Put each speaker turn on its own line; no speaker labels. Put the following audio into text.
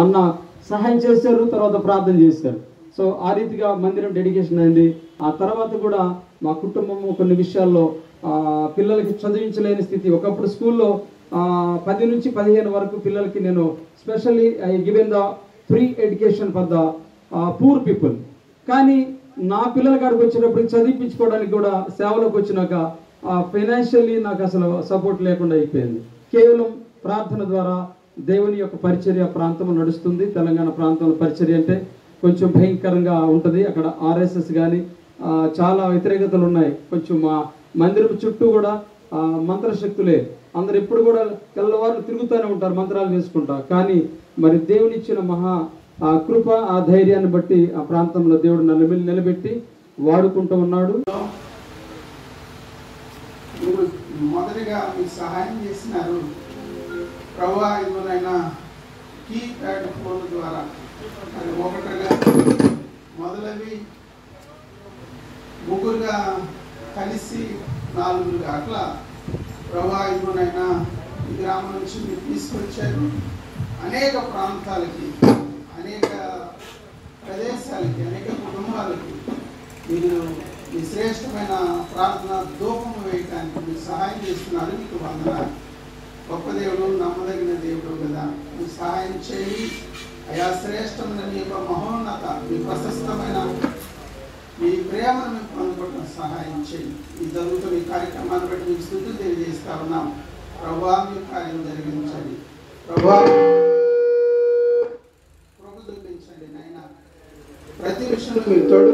అన్న సహాయం చేశారు, తర్వాత ప్రార్థన చేశారు. సో ఆ రీతిగా మందిరం డెడికేషన్ అయింది. ఆ తర్వాత కూడా మా కుటుంబము కొన్ని విషయాల్లో పిల్లలకి చదివించలేని స్థితి. ఒకప్పుడు స్కూల్లో 10 నుంచి 15 వరకు పిల్లలకి నేను specially I given the free education for the poor people. కానీ నా పిల్లల కాడికి వచ్చినప్పుడు చదివించుకోవడానికి కూడా సేవలోకి వచ్చినాక ఫైనాన్షియల్లీ నాకు అసలు సపోర్ట్ లేకుండా అయిపోయింది. కేవలం ప్రార్థన ద్వారా దేవుని యొక్క పరిచర్య ప్రాంతం నడుస్తుంది. తెలంగాణ ప్రాంతంలో పరిచర్య అంటే కొంచెం భయంకరంగా ఉంటుంది. అక్కడ ఆర్ఎస్ఎస్ కానీ చాలా వ్యతిరేకతలు ఉన్నాయి. కొంచెం మా మందిరం చుట్టూ కూడా మంత్రశక్తులే, అందరు ఎప్పుడు కూడా తెల్లవారు తిరుగుతూనే ఉంటారు మంత్రాలు చేసుకుంటా. కానీ మరి దేవునిచ్చిన మహా కృప, ఆ ధైర్యాన్ని బట్టి ఆ ప్రాంతంలో దేవుడు నిలబెట్టి వాడుకుంటూ ఉన్నాడు.
మొదటిగా మీకు సహాయం చేసినారు ప్రభువా, ఇదిగోనైనా కీప్యాడ్ ఫోన్ ద్వారా అది ఒకటిగా మొదలవి ముగ్గురుగా కలిసి 4గా అట్లా ప్రభువా, ఇదిగోనైనా ఈ గ్రామం నుంచి మీరు తీసుకొచ్చారు. అనేక ప్రాంతాలకి, అనేక ప్రదేశాలకి, అనేక కుటుంబాలకి మీరు మీ శ్రేష్టమైన ప్రార్థన ధూపం వేయటానికి మీరు సహాయం చేస్తున్నారు. మీకు వందనాలు. గొప్ప దేవుడు, నమ్మదగిన దేవుడు కదా, మీరు సహాయం చేయి అయా. శ్రేష్టమైన మీ యొక్క మహోన్నత, మీ ప్రశస్తమైన మీ ప్రేమను మేము పొందుకోవడం సహాయం చేయి. ఈ జరుగుతున్న ఈ కార్యక్రమాన్ని బట్టి మీకు స్తుతులు తెలియజేస్తా ఉన్నాం. ప్రభువా, మీ కార్యం జరిగించండి. ప్రభువా, కృప చూపించండి నాయన. ప్రతి విషయంలో మీరు తోడు